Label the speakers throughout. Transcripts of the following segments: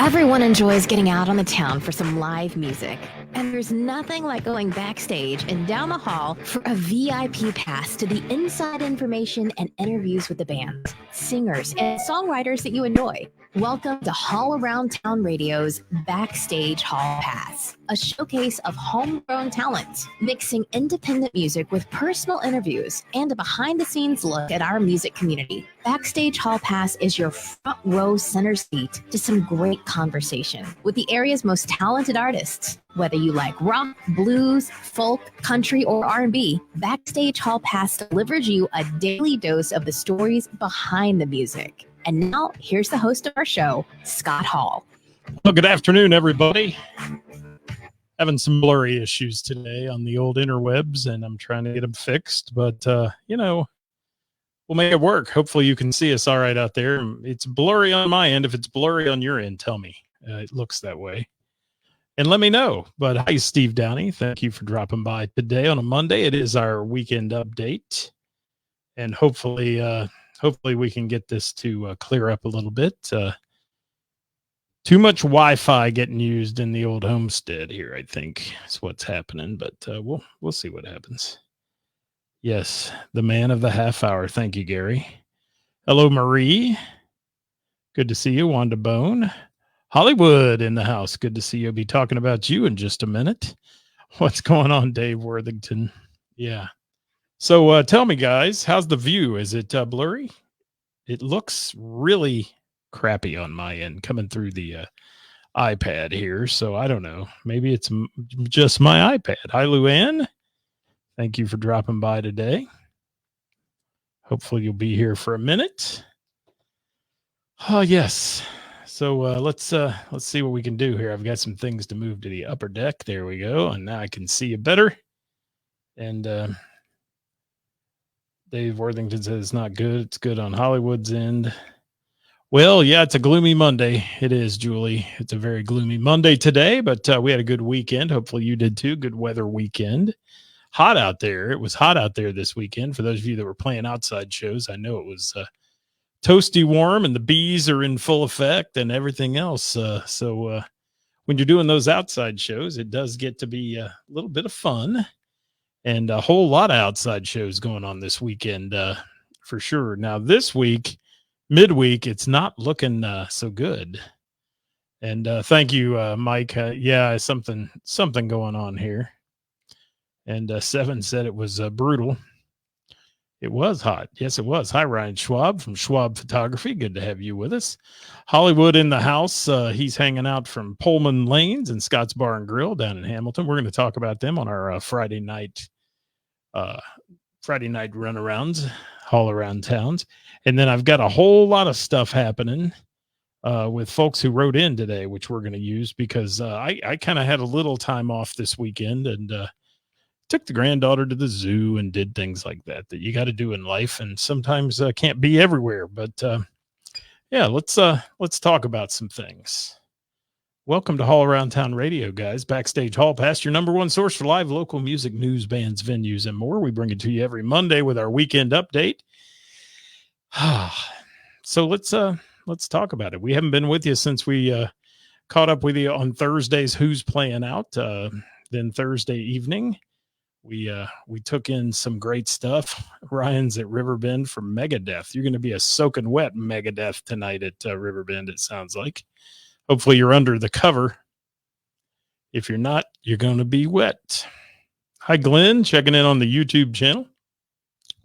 Speaker 1: Everyone enjoys getting out on the town for some live music. And there's nothing like going backstage and down the hall for a VIP pass to the inside information and interviews with the bands, singers, and songwriters that you enjoy. Welcome to Hall Around Town Radio's Backstage Hall Pass, a showcase of homegrown talent, mixing independent music with personal interviews and a behind-the-scenes look at our music community. Backstage Hall Pass is your front row center seat to some great conversation with the area's most talented artists. Whether you like rock, blues, folk, country, or R&B, Backstage Hall Pass delivers you a daily dose of the stories behind the music. And now, here's the host of our show, Scott Hall.
Speaker 2: Well, good afternoon, everybody. Having some blurry issues today on the old interwebs, and I'm trying to get them fixed. But, we'll make it work. Hopefully you can see us all right out there. It's blurry on my end. If it's blurry on your end, tell me. It looks that way. And let me know. But hi, Steve Downey. Thank you for dropping by today on a Monday. It is our weekend update. And hopefully we can get this to clear up a little bit. Too much Wi-Fi getting used in the old homestead here, I think is what's happening. But we'll see what happens. Yes, the man of the half hour. Thank you, Gary. Hello, Marie. Good to see you, Wanda Bone. Hollywood in the house. Good to see you. I'll be talking about you in just a minute. What's going on, Dave Worthington? Yeah. So tell me, guys, how's the view? Is it blurry? It looks really crappy on my end coming through the iPad here. So I don't know. Maybe it's just my iPad. Hi, Luann. Thank you for dropping by today. Hopefully you'll be here for a minute. Oh, yes. So let's see what we can do here. I've got some things to move to the upper deck. There we go. And now I can see you better. And Dave Worthington says it's not good. It's good on Hollywood's end. Well, yeah, it's a gloomy Monday. It is, Julie. It's a very gloomy Monday today, but we had a good weekend. Hopefully you did too. Good weather weekend. Hot out there. It was hot out there this weekend. For those of you that were playing outside shows, I know it was toasty warm and the bees are in full effect and everything else. So when you're doing those outside shows, it does get to be a little bit of fun and a whole lot of outside shows going on this weekend for sure. Now this week, midweek, it's not looking so good. And thank you, Mike. Yeah, something going on here. And Seven said it was brutal. It was hot. Yes, it was. Hi, Ryan Schwab from Schwab Photography. Good to have you with us. Hollywood in the house. He's hanging out from Pohlman Lanes and Scott's Bar and Grill down in Hamilton. We're going to talk about them on our Friday night runarounds, all around towns. And then I've got a whole lot of stuff happening with folks who wrote in today, which we're going to use because I kind of had a little time off this weekend and took the granddaughter to the zoo and did things like that you got to do in life and sometimes can't be everywhere. But yeah, let's talk about some things. Welcome to Hall Around Town Radio, guys. Backstage Hall Pass, your number one source for live local music, news, bands, venues, and more. We bring it to you every Monday with our weekend update. So let's talk about it. We haven't been with you since we caught up with you on Thursday's Who's Playing Out. Then Thursday evening, we took in some great stuff. Ryan's at Riverbend for Megadeth. You're going to be a soaking wet Megadeth tonight at Riverbend, it sounds like. Hopefully you're under the cover. If you're not, you're going to be wet. Hi, Glenn, checking in on the YouTube channel.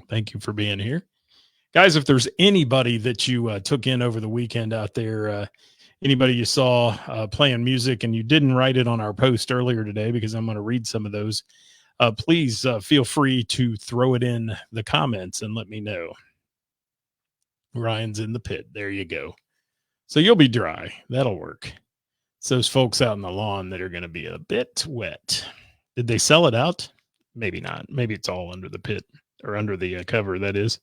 Speaker 2: Thank you for being here. Guys, if there's anybody that you took in over the weekend out there, anybody you saw playing music and you didn't write it on our post earlier today, because I'm going to read some of those, please feel free to throw it in the comments and let me know. Ryan's in the pit. There you go. So you'll be dry. That'll work. It's those folks out on the lawn that are going to be a bit wet. Did they sell it out? Maybe not. Maybe it's all under the pit or under the cover, that is.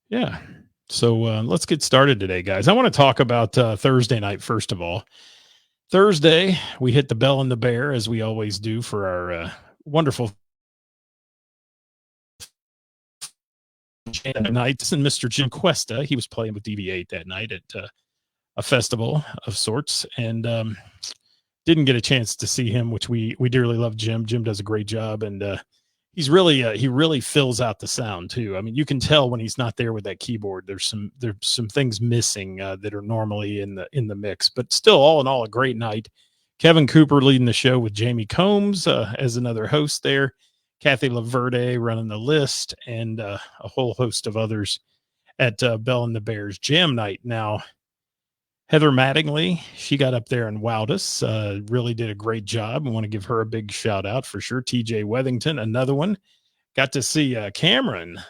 Speaker 2: Yeah. So let's get started today, guys. I want to talk about Thursday night, first of all. Thursday, we hit the Bell and the Bear, as we always do, for our wonderful nights. And Mr. Jim Cuesta, he was playing with DV8 that night at festival of sorts, and didn't get a chance to see him, which we dearly love Jim. Jim does a great job, and he really fills out the sound too. I mean, you can tell when he's not there with that keyboard. There's some things missing that are normally in the mix, but still, all in all, a great night. Kevin Cooper leading the show with Jamie Combs as another host there, Kathy Blvd running the list, and a whole host of others at Bell and the Bears Jam Night. Now, Heather Mattingly, she got up there and wowed us, really did a great job. I want to give her a big shout out for sure. TJ Wethington, another one. Got to see Cameron,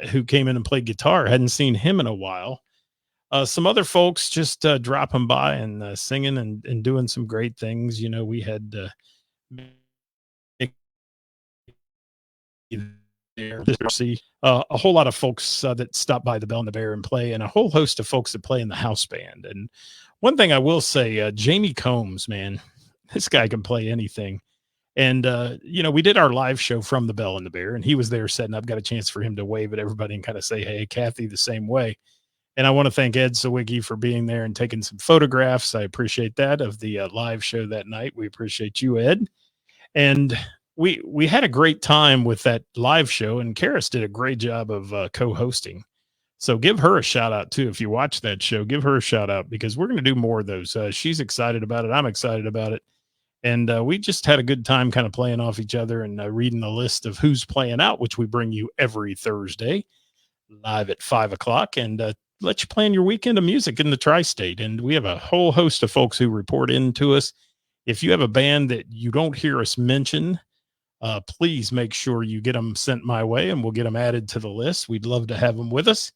Speaker 2: who came in and played guitar. Hadn't seen him in a while. Some other folks just dropping by and singing and doing some great things. You know, we had a whole lot of folks that stop by the Bell and the Bear and play, and a whole host of folks that play in the house band. And one thing I will say, Jamie Combs, man, this guy can play anything. And, you know, we did our live show from the Bell and the Bear, and he was there setting up, got a chance for him to wave at everybody and kind of say, hey, Kathy, the same way. And I want to thank Ed Sawicki for being there and taking some photographs. I appreciate that of the live show that night. We appreciate you, Ed. And we had a great time with that live show, and Karis did a great job of co-hosting. So give her a shout out too. If you watch that show, give her a shout out, because we're going to do more of those. She's excited about it. I'm excited about it. And we just had a good time kind of playing off each other and reading the list of who's playing out, which we bring you every Thursday live at 5:00, and let you plan your weekend of music in the tri-state. And we have a whole host of folks who report in to us. If you have a band that you don't hear us mention, please make sure you get them sent my way, and we'll get them added to the list. We'd love to have them with us.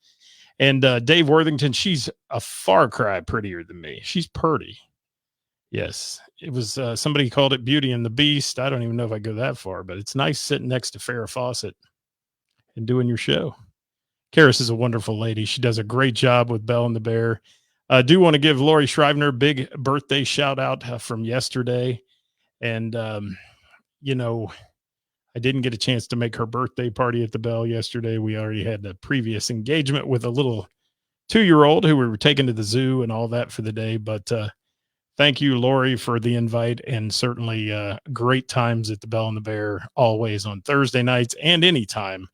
Speaker 2: And Dave Worthington, she's a far cry prettier than me. She's purty. Yes, it was somebody called it Beauty and the Beast. I don't even know if I go that far, but it's nice sitting next to Farrah Fawcett and doing your show. Karis is a wonderful lady. She does a great job with Bell and the Bear. I do want to give Lori Shrivener a big birthday shout out from yesterday. And, you know, I didn't get a chance to make her birthday party at the Bell yesterday. We already had a previous engagement with a little 2-year-old who we were taking to the zoo and all that for the day. But thank you, Lori, for the invite, and certainly great times at the Bell and the Bear always on Thursday nights and anytime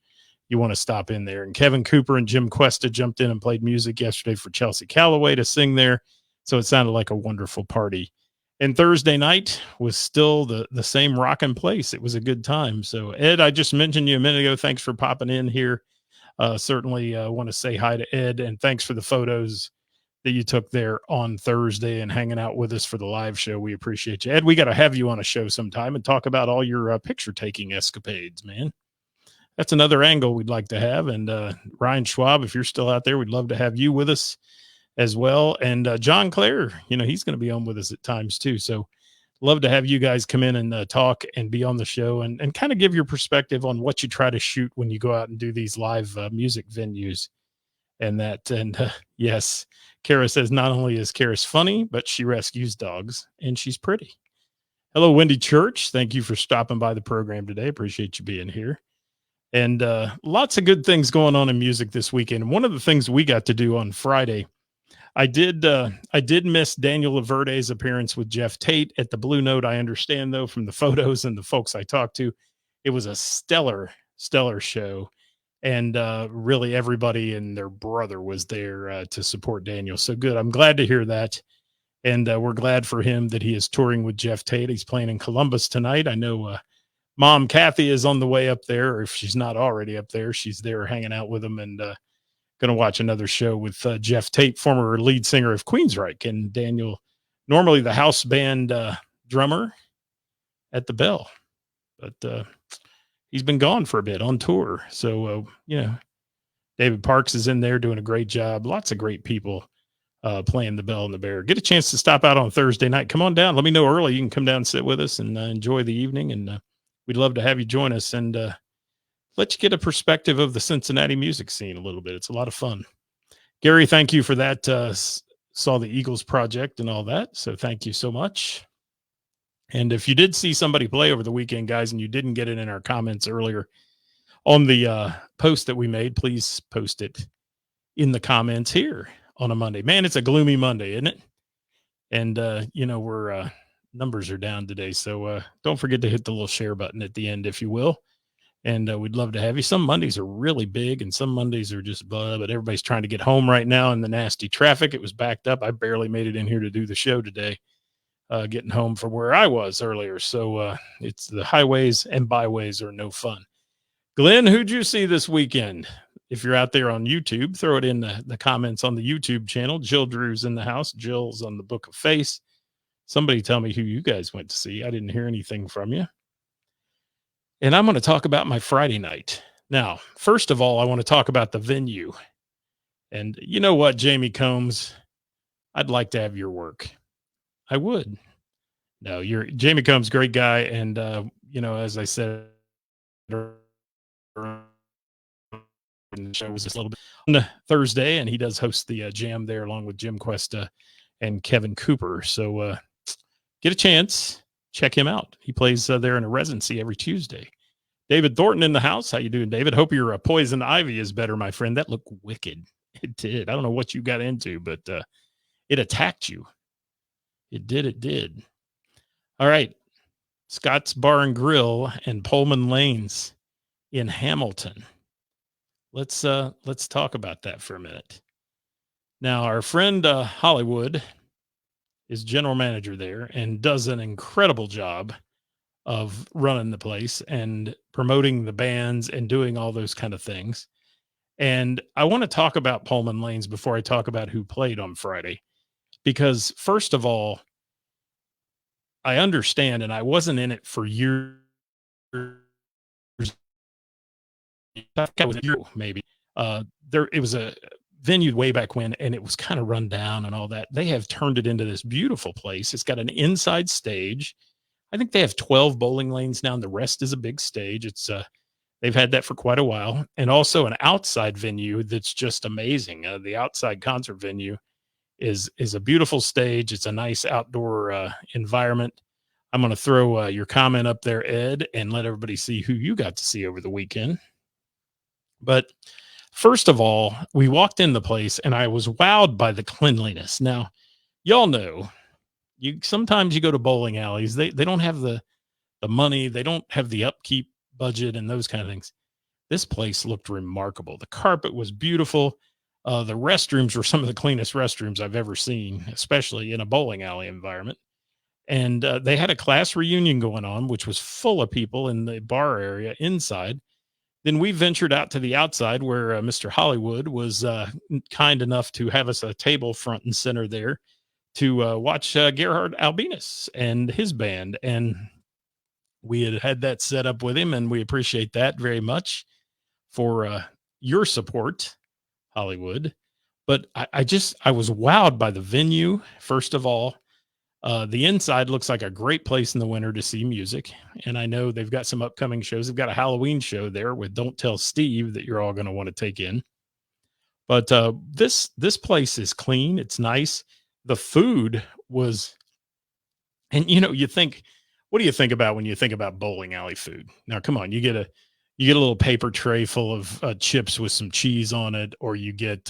Speaker 2: you want to stop in there. And Kevin Cooper and Jim Cuesta jumped in and played music yesterday for Chelsea Calloway to sing there. So it sounded like a wonderful party. And Thursday night was still the same rocking place. It was a good time. So, Ed, I just mentioned you a minute ago. Thanks for popping in here. Certainly want to say hi to Ed, and thanks for the photos that you took there on Thursday and hanging out with us for the live show. We appreciate you. Ed, we got to have you on a show sometime and talk about all your picture taking escapades, man. That's another angle we'd like to have. And Ryan Schwab, if you're still out there, we'd love to have you with us as well. And John Clare, you know, he's going to be on with us at times too. So love to have you guys come in and talk and be on the show and kind of give your perspective on what you try to shoot when you go out and do these live music venues and that. And yes, Kara says not only is Karis funny, but she rescues dogs and she's pretty. Hello, Wendy Church. Thank you for stopping by the program today. Appreciate you being here. And lots of good things going on in music this weekend. One of the things we got to do on Friday, I did miss Daniel Laverde's appearance with Jeff Tate at the Blue Note. I understand, though, from the photos and the folks I talked to, it was a stellar show. And really everybody and their brother was there to support Daniel. So good. I'm glad to hear that. And we're glad for him that he is touring with Jeff Tate. He's playing in Columbus tonight. I know Mom Kathy is on the way up there, or if she's not already up there, she's there hanging out with him and going to watch another show with Jeff Tate, former lead singer of Queensryche, and Daniel, normally the house band drummer at the Bell, but he's been gone for a bit on tour. So, you know, David Parks is in there doing a great job. Lots of great people playing the Bell and the Bear. Get a chance to stop out on Thursday night. Come on down. Let me know early. You can come down and sit with us and enjoy the evening. And we'd love to have you join us and let you get a perspective of the Cincinnati music scene a little bit. It's a lot of fun. Gary, thank you for that. Saw the Eagles project and all that. So thank you so much. And if you did see somebody play over the weekend, guys, and you didn't get it in our comments earlier on the post that we made, please post it in the comments here on a Monday. Man, it's a gloomy Monday, isn't it? And, we're numbers are down today. So don't forget to hit the little share button at the end, if you will. And we'd love to have you. Some Mondays are really big and some Mondays are just blah, but everybody's trying to get home right now in the nasty traffic. It was backed up. I barely made it in here to do the show today, getting home from where I was earlier. So it's the highways and byways are no fun. Glenn, who'd you see this weekend? If you're out there on YouTube, throw it in the comments on the YouTube channel. Jill Drew's in the house. Jill's on the Book of Face. Somebody tell me who you guys went to see. I didn't hear anything from you. And I'm going to talk about my Friday night. Now, first of all, I want to talk about the venue. And you know what, Jamie Combs? I'd like to have your work. I would. No, Jamie Combs, great guy. And, as I said, the show was just a little bit on Thursday, and he does host the jam there along with Jim Cuesta and Kevin Cooper. So get a chance, check him out. He plays there in a residency every Tuesday. David Thornton in the house. How you doing, David? Hope your poison ivy is better, my friend. That looked wicked. It did. I don't know what you got into, but it attacked you. It did. All right. Scott's Bar and Grill and Pohlman Lanes in Hamilton. Let's talk about that for a minute. Now, our friend Hollywood is general manager there and does an incredible job of running the place and promoting the bands and doing all those kind of things. And I want to talk about Pohlman Lanes before I talk about who played on Friday, because first of all, I understand, and I wasn't in it for years. I think I was maybe. It was a venue way back when, and it was kind of run down and all that. They have turned it into this beautiful place. It's got an inside stage. I think they have 12 bowling lanes now, and the rest is a big stage. It's they've had that for quite a while, and also an outside venue that's just amazing. The outside concert venue is a beautiful stage. It's a nice outdoor environment. I'm going to throw your comment up there, Ed, and let everybody see who you got to see over the weekend. But first of all, we walked in the place and I was wowed by the cleanliness. Now, y'all know, sometimes you go to bowling alleys, they don't have the money, they don't have the upkeep budget and those kind of things. This place looked remarkable. The carpet was beautiful. The restrooms were some of the cleanest restrooms I've ever seen, especially in a bowling alley environment. And they had a class reunion going on, which was full of people in the bar area inside. Then we ventured out to the outside where Mr. Hollywood was kind enough to have us a table front and center there to watch Gerhard Albinus and his band. And we had that set up with him, and we appreciate that very much for your support, Hollywood. But I was wowed by the venue, first of all. The inside looks like a great place in the winter to see music. And I know they've got some upcoming shows. They've got a Halloween show there with Don't Tell Steve that you're all going to want to take in. But this place is clean. It's nice. The food was, and you think, what do you think about when you think about bowling alley food? Now, come on, you get a little paper tray full of chips with some cheese on it, or you get,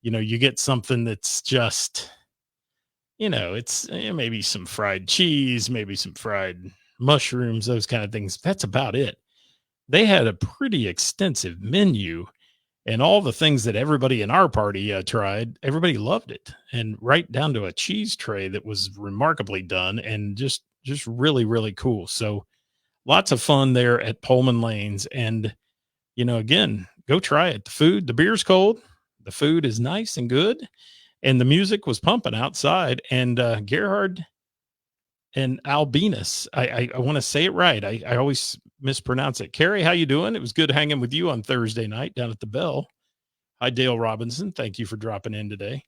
Speaker 2: you get something that's just, it's maybe some fried cheese, maybe some fried mushrooms, those kind of things. That's about it. They had a pretty extensive menu, and all the things that everybody in our party tried, everybody loved it. And right down to a cheese tray that was remarkably done and just really, really cool. So lots of fun there at Pohlman Lanes. And, again, go try it. The beer's cold. The food is nice and good. And the music was pumping outside, and Gerhard and Albinus, I want to say it right. I always mispronounce it. Carrie, how you doing? It was good hanging with you on Thursday night down at the Bell. Hi, Dale Robinson. Thank you for dropping in today.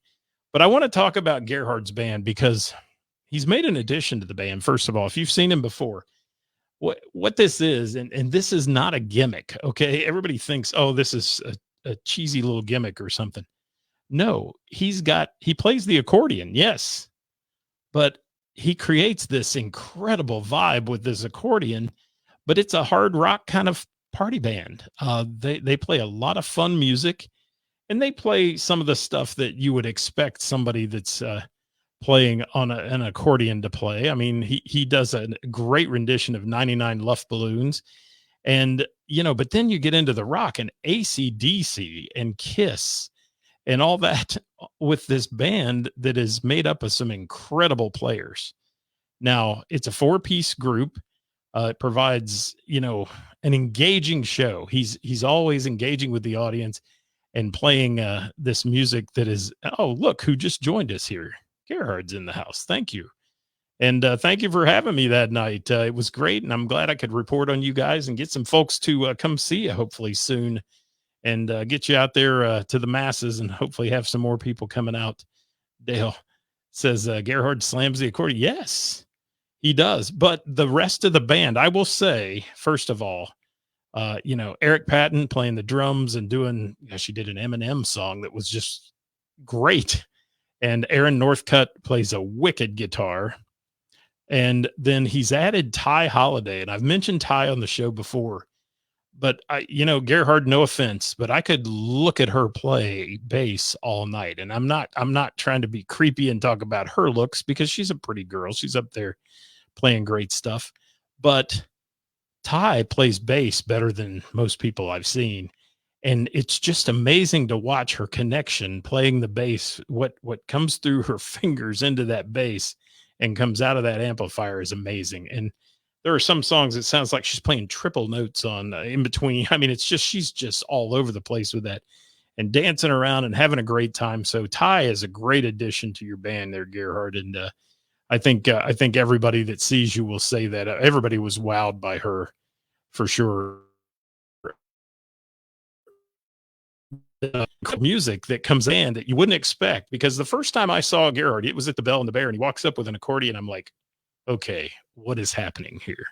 Speaker 2: But I want to talk about Gerhard's band because he's made an addition to the band. First of all, if you've seen him before, what this is, and this is not a gimmick, okay? Everybody thinks, oh, this is a cheesy little gimmick or something. No, he plays the accordion, yes, but he creates this incredible vibe with this accordion, but it's a hard rock kind of party band. They play a lot of fun music, and they play some of the stuff that you would expect somebody that's playing on an accordion to play. I mean, he does a great rendition of 99 Luftballons. And, but then you get into the rock and AC/DC and Kiss and all that with this band that is made up of some incredible players. Now, it's a 4-piece group. It provides, an engaging show. He's always engaging with the audience and playing this music that is, oh, look who just joined us here. Gerhard's in the house. Thank you. And thank you for having me that night. It was great, and I'm glad I could report on you guys and get some folks to come see you hopefully soon, and get you out there to the masses, and hopefully have some more people coming out. Dale says Gerhard slams the accordion. Yes, he does. But the rest of the band, I will say, first of all, Eric Patton playing the drums and doing, she did an Eminem song that was just great. And Aaron Northcutt plays a wicked guitar. And then he's added Ty Holiday. And I've mentioned Ty on the show before, but Gerhard, no offense, but I could look at her play bass all night. And I'm not trying to be creepy and talk about her looks, because she's a pretty girl. She's up there playing great stuff, but Ty plays bass better than most people I've seen. And it's just amazing to watch her connection playing the bass. What comes through her fingers into that bass and comes out of that amplifier is amazing. And there are some songs it sounds like she's playing triple notes on in between. I mean, it's just, she's just all over the place with that and dancing around and having a great time. So Ty is a great addition to your band there, Gerhard. And I think everybody that sees you will say that everybody was wowed by her for sure. Music that comes in that you wouldn't expect, because the first time I saw Gerhard, it was at the Bell and the Bear, and he walks up with an accordion. I'm like, okay, what is happening here?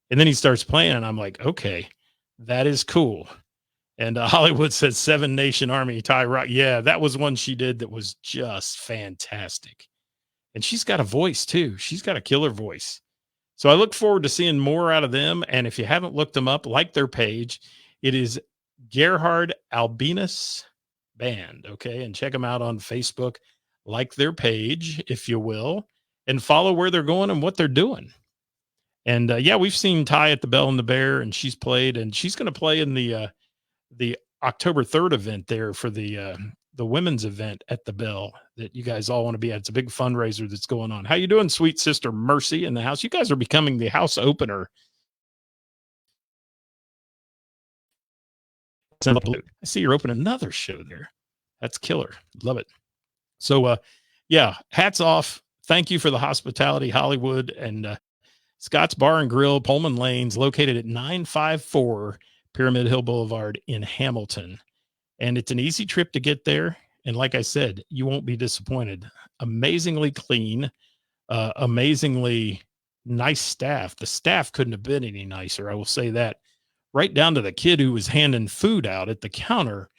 Speaker 2: And then he starts playing, and I'm like, okay, that is cool. And Hollywood says Seven Nation Army, Ty Rock. Yeah, that was one she did that was just fantastic. And she's got a voice too. She's got a killer voice. So I look forward to seeing more out of them. And if you haven't looked them up, like their page. It is Gerhard Albinus Band. Okay. And check them out on Facebook, like their page, if you will, and follow where they're going and what they're doing. And yeah, we've seen Ty at the Bell and the Bear, and she's played, and she's going to play in the October 3rd event there for the women's event at the Bell that you guys all want to be at. It's a big fundraiser that's going on. How you doing, sweet sister Mercy in the house? You guys are becoming the house opener. I see you're opening another show there. That's killer. Love it. So, yeah, hats off. Thank you for the hospitality, Hollywood, and Scott's Bar and Grill, Pohlman Lanes, located at 954 Pyramid Hill Boulevard in Hamilton. And it's an easy trip to get there. And like I said, you won't be disappointed. Amazingly clean, amazingly nice staff. The staff couldn't have been any nicer, I will say that. Right down to the kid who was handing food out at the counter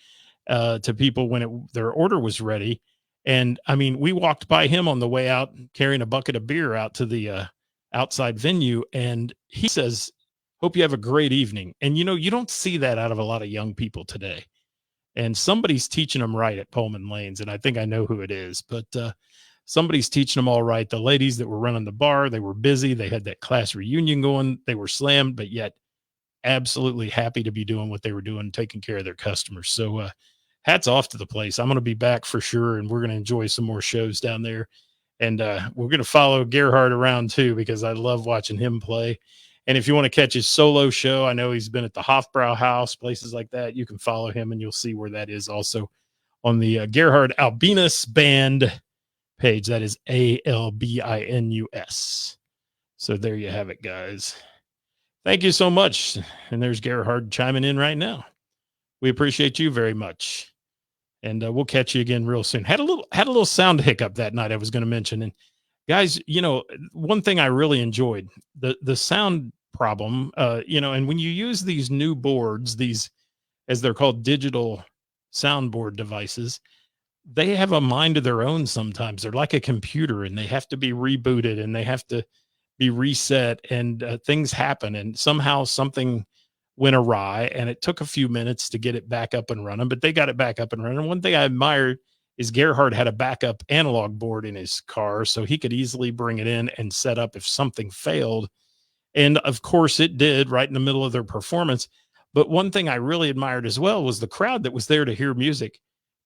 Speaker 2: to people when their order was ready. And I mean, we walked by him on the way out carrying a bucket of beer out to the outside venue. And he says, hope you have a great evening. And, you don't see that out of a lot of young people today. And somebody's teaching them right at Pohlman Lanes. And I think I know who it is, but somebody's teaching them all right. The ladies that were running the bar, they were busy. They had that class reunion going. They were slammed, but yet absolutely happy to be doing what they were doing, taking care of their customers. So hats off to the place. I'm going to be back for sure, and we're going to enjoy some more shows down there. And we're going to follow Gerhard around too, because I love watching him play. And if you want to catch his solo show, I know he's been at the Hofbrau House, places like that. You can follow him, and you'll see where that is also on the Gerhard Albinus Band page. That is ALBINUS. So there you have it, guys. Thank you so much. And there's Gerhard chiming in right now. We appreciate you very much. And we'll catch you again real soon. Had a little sound hiccup that night I was going to mention. And guys, one thing I really enjoyed, the sound problem, and when you use these new boards, these, as they're called, digital soundboard devices, they have a mind of their own sometimes. They're like a computer, and they have to be rebooted, and they have to be reset, and things happen, and somehow something went awry, and it took a few minutes to get it back up and running, but they got it back up and running. One thing I admired is Gerhard had a backup analog board in his car, so he could easily bring it in and set up if something failed. And of course it did, right in the middle of their performance. But one thing I really admired as well was the crowd that was there to hear music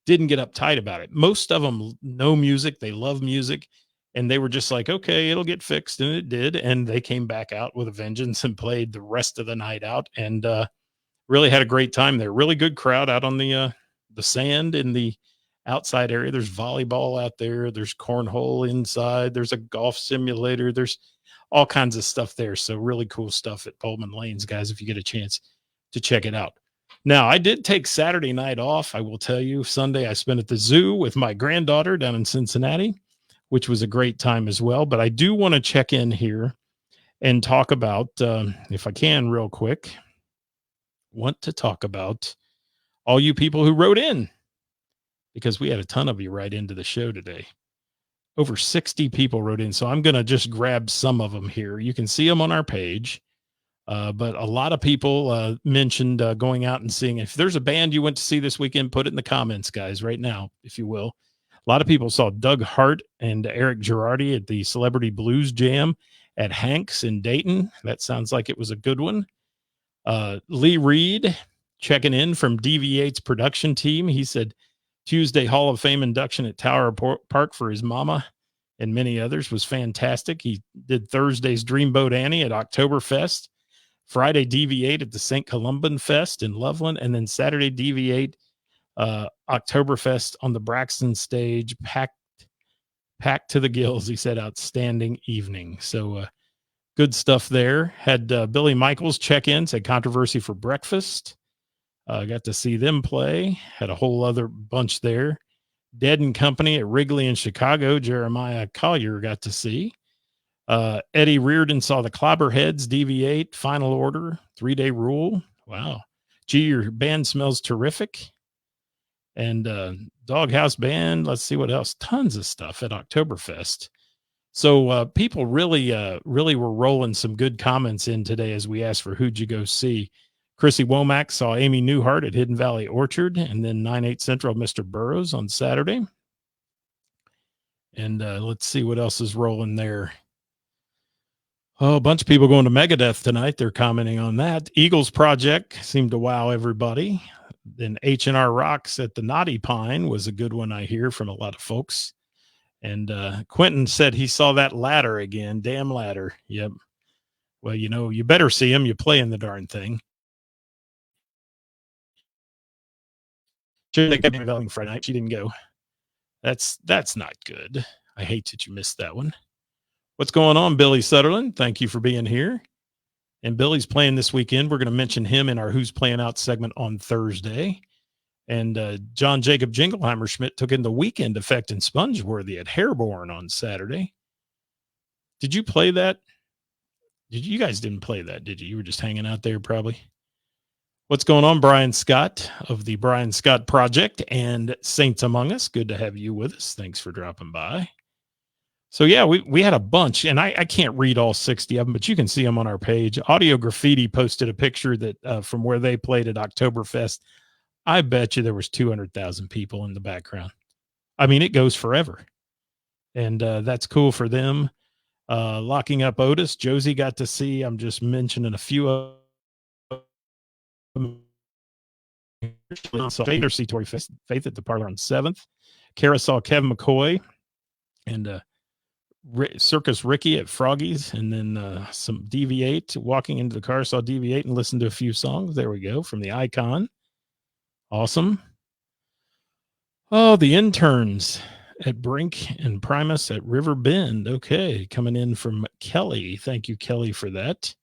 Speaker 2: didn't get uptight about it. Most of them know music, they love music, and they were just like, okay, it'll get fixed. And it did. And they came back out with a vengeance and played the rest of the night out, and really had a great time there. Really good crowd out on the sand in the outside area. There's volleyball out there. There's cornhole inside. There's a golf simulator. There's all kinds of stuff there. So really cool stuff at Pohlman Lanes, guys, if you get a chance to check it out. Now, I did take Saturday night off. I will tell you, Sunday I spent at the zoo with my granddaughter down in Cincinnati, which was a great time as well. But I do want to check in here and talk about, if I can real quick, want to talk about all you people who wrote in, because we had a ton of you write into the show today. Over 60 people wrote in. So I'm going to just grab some of them here. You can see them on our page. But a lot of people mentioned going out and seeing. If there's a band you went to see this weekend, put it in the comments, guys, right now, if you will. A lot of people saw Doug Hart and Eric Girardi at the Celebrity Blues Jam at Hanks in Dayton. That sounds like it was a good one. Lee Reed checking in from DV8's production team. He said Tuesday Hall of Fame induction at Tower Park for his mama and many others was fantastic. He did Thursday's Dreamboat Annie at Oktoberfest. Friday, DV8 at the St. Columban Fest in Loveland, and then Saturday, DV8 Oktoberfest on the Braxton stage, packed to the gills. He said, outstanding evening. So good stuff there. Had Billy Michaels check in, said Controversy for breakfast. Got to see them play. Had a whole other bunch there. Dead and Company at Wrigley in Chicago, Jeremiah Collier got to see. Eddie Reardon saw the Clobberheads, DV8, Final Order, 3-Day Rule. Wow. Gee, your band smells terrific. And Doghouse Band. Let's see what else. Tons of stuff at Oktoberfest. So people really were rolling some good comments in today as we asked for who'd you go see. Chrissy Womack saw Amy Newhart at Hidden Valley Orchard, and then 9/8 Central Mr. Burroughs on Saturday. And let's see what else is rolling there. Oh, a bunch of people going to Megadeth tonight. They're commenting on that. Eagles Project seemed to wow everybody. Then H&R Rocks at the Knotty Pine was a good one, I hear, from a lot of folks. And Quentin said he saw that ladder again. Damn ladder. Yep. Well, you know, you better see him. You play in the darn thing. They kept developing Friday night. She didn't go. That's not good. I hate that you missed that one. What's going on, Billy Sutherland? Thank you for being here. And Billy's playing this weekend. We're going to mention him in our Who's Playing Out segment on Thursday. And John Jacob Jingleheimer Schmidt took in the Weekend Effect in Spongeworthy at Hairborn on Saturday. Did you play that? You guys didn't play that, did you? You were just hanging out there probably. What's going on, Brian Scott of the Brian Scott Project and Saints Among Us? Good to have you with us. Thanks for dropping by. So, yeah, we had a bunch, and I can't read all 60 of them, but you can see them on our page. Audio Graffiti posted a picture that from where they played at Oktoberfest. I bet you there was 200,000 people in the background. I mean, it goes forever. And that's cool for them. Locking Up Otis, Josie got to see. I'm just mentioning a few of them. Faith at the Parlor on 7th. Kara saw Kevin McCoy and Circus Ricky at Froggy's, and then some DV8. Walking into the car, saw DV8 and listened to a few songs. There we go, from the Icon. Awesome. Oh, the Interns at Brink and Primus at River Bend. Okay, coming in from Kelly. Thank you, Kelly, for that.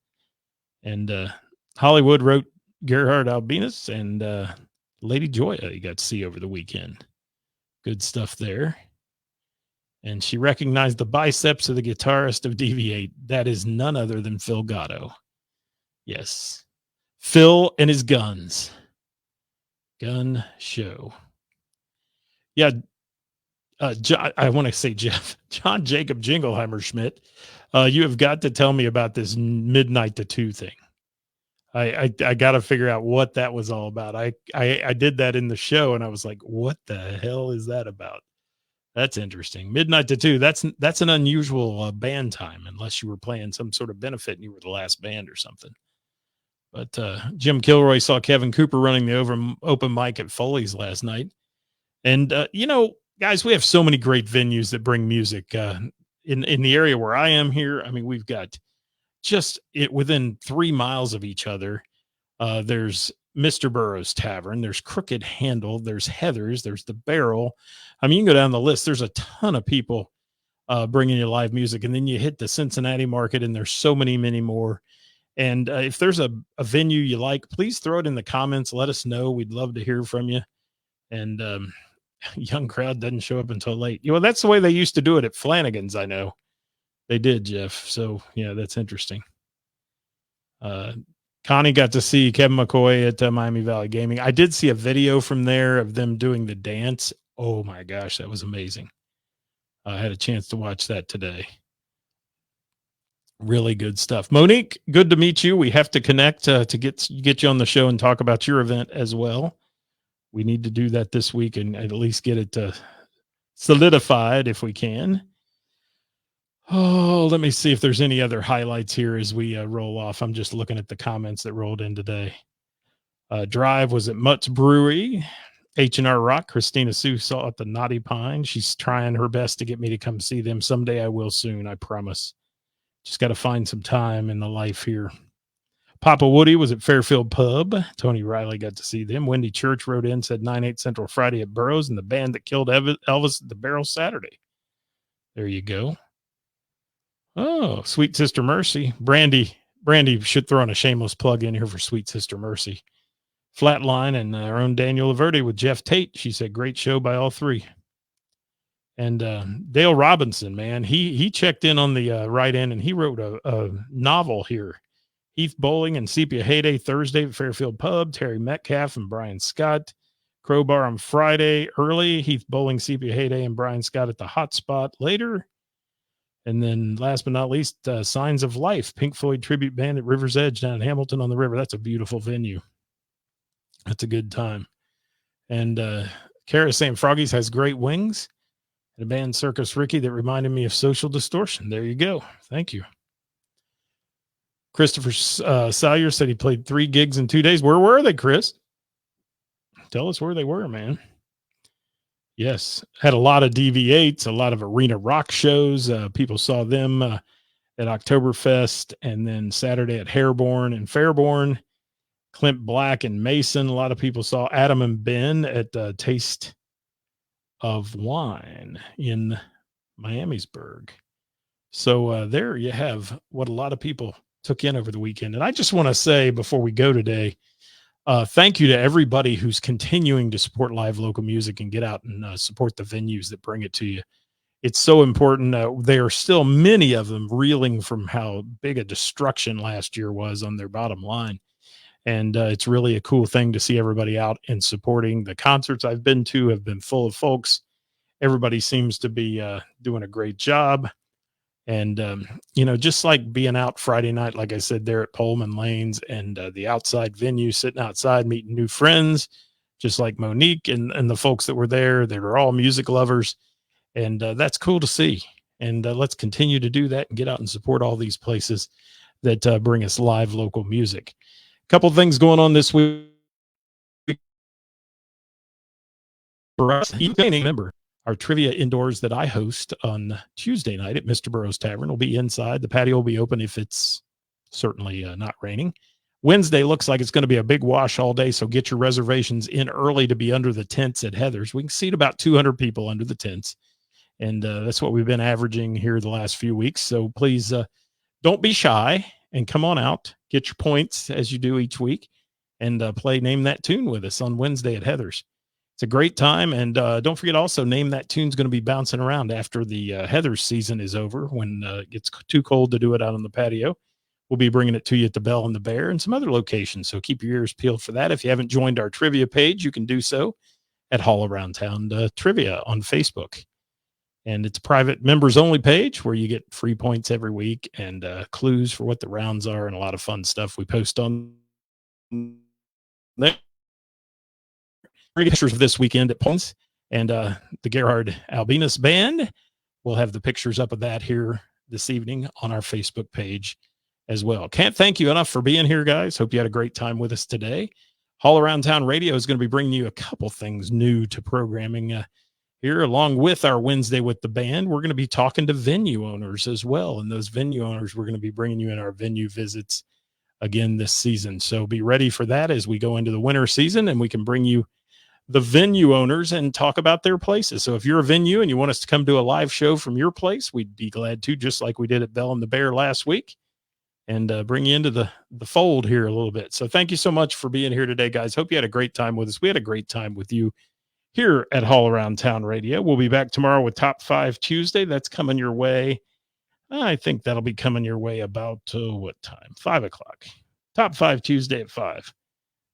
Speaker 2: And Hollywood wrote Gerhard Albinus and Lady Joya you got to see over the weekend. Good stuff there. And she recognized the biceps of the guitarist of DV8. That is none other than Phil Gatto. Yes. Phil and his guns. Gun show. Yeah. I want to say Jeff. John Jacob Jingleheimer Schmidt. You have got to tell me about this midnight to 2 thing. I got to figure out what that was all about. I did that in the show, and I was like, what the hell is that about? That's interesting. Midnight to 2. That's an unusual band time, unless you were playing some sort of benefit and you were the last band or something. But Jim Kilroy saw Kevin Cooper running the open mic at Foley's last night. And, guys, we have so many great venues that bring music in the area where I am here. I mean, we've got just within 3 miles of each other. There's Mr. Burroughs Tavern. There's Crooked Handle. There's Heather's. There's the Barrel. I mean, you can go down the list. There's a ton of people bringing you live music. And then you hit the Cincinnati market, and there's so many more. And if there's a venue you like, please throw it in the comments. Let us know. We'd love to hear from you. And young crowd doesn't show up until late. That's the way they used to do it at Flanagan's. I know they did, Jeff. So yeah, that's interesting. Connie got to see Kevin McCoy at Miami Valley Gaming. I did see a video from there of them doing the dance. Oh my gosh, that was amazing. I had a chance to watch that today. Really good stuff. Monique, good to meet you. We have to connect to get you on the show and talk about your event as well. We need to do that this week and at least get it solidified if we can. Oh, let me see if there's any other highlights here as we roll off. I'm just looking at the comments that rolled in today. Drive was at Mutt's Brewery. H&R Rock, Christina Sue saw at the Naughty Pine. She's trying her best to get me to come see them. Someday I will soon, I promise. Just got to find some time in the life here. Papa Woody was at Fairfield Pub. Tony Riley got to see them. Wendy Church wrote in, said 9/8 Central Friday at Burroughs, and the band that killed Elvis at the Barrel Saturday. There you go. Oh, Sweet Sister Mercy. Brandy should throw in a shameless plug in here for Sweet Sister Mercy. Flatline and our own Daniel Laverde with Jeff Tate. She said, great show by all three. And Dale Robinson, man, he checked in on the right end, and he wrote a novel here. Heath Bowling and Sepia Heyday Thursday at Fairfield Pub. Terry Metcalf and Brian Scott. Crowbar on Friday early. Heath Bowling, Sepia Heyday, and Brian Scott at the Hot Spot later. And then last but not least, Signs of Life, Pink Floyd tribute band at River's Edge down in Hamilton on the River. That's a beautiful venue. That's a good time. And Kara saying Froggies has great wings. And a band, Circus Ricky, that reminded me of Social Distortion. There you go. Thank you. Christopher Salyer said he played 3 gigs in 2 days. Where were they, Chris? Tell us where they were, man. Yes. Had a lot of DV8s, a lot of arena rock shows. People saw them at Oktoberfest, and then Saturday at Hairborn and Fairborn. Clint Black and Mason. A lot of people saw Adam and Ben at Taste of Wine in Miamisburg. So there you have what a lot of people took in over the weekend. And I just want to say before we go today, thank you to everybody who's continuing to support live local music and get out and support the venues that bring it to you. It's so important. There are still many of them reeling from how big a destruction last year was on their bottom line. And it's really a cool thing to see everybody out and supporting. The concerts I've been to have been full of folks. Everybody seems to be doing a great job. And, just like being out Friday night, like I said, there at Pohlman Lanes and the outside venue, sitting outside, meeting new friends, just like Monique and the folks that were there. They were all music lovers. And that's cool to see. And let's continue to do that and get out and support all these places that bring us live local music. Couple of things going on this week for us. You can remember our trivia indoors that I host on Tuesday night at Mr. Burroughs Tavern will be inside. The patio will be open if it's certainly not raining. Wednesday looks like it's going to be a big wash all day, so get your reservations in early to be under the tents at Heather's. We can seat about 200 people under the tents, and that's what we've been averaging here the last few weeks. So please don't be shy and come on out. Get your points as you do each week, and play Name That Tune with us on Wednesday at Heather's. It's a great time, and don't forget also Name That Tune's going to be bouncing around after the Heather's season is over when it gets too cold to do it out on the patio. We'll be bringing it to you at the Bell and the Bear and some other locations, so keep your ears peeled for that. If you haven't joined our trivia page, you can do so at Hall Around Town Trivia on Facebook. And it's a private members-only page where you get free points every week and clues for what the rounds are and a lot of fun stuff we post on there. Pictures of this weekend at Pohlman's and the Gerhard Albinus Band. We'll have the pictures up of that here this evening on our Facebook page as well. Can't thank you enough for being here, guys. Hope you had a great time with us today. All Around Town Radio is going to be bringing you a couple things new to programming here, along with our Wednesday with the Band. We're going to be talking to venue owners as well, and those venue owners we're going to be bringing you in our venue visits again this season. So be ready for that as we go into the winter season, and we can bring you the venue owners and talk about their places. So if you're a venue and you want us to come do a live show from your place, we'd be glad to, just like we did at Bell and the Bear last week, and bring you into the fold here a little bit. So thank you so much for being here today, guys. Hope you had a great time with us. We had a great time with you here at All Around Town Radio. We'll be back tomorrow with Top 5 Tuesday. That's coming your way. I think that'll be coming your way about what time? 5 o'clock. Top 5 Tuesday at 5.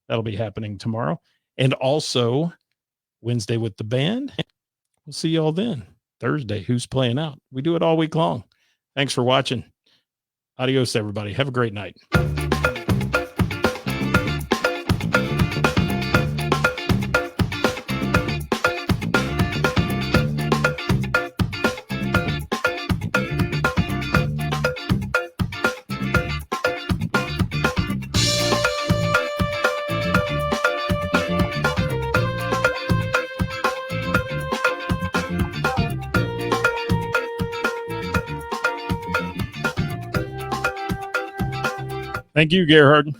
Speaker 2: That'll be happening tomorrow. And also Wednesday with the Band. We'll see you all then. Thursday, who's playing out? We do it all week long. Thanks for watching. Adios, everybody. Have a great night. Thank you, Gerhard.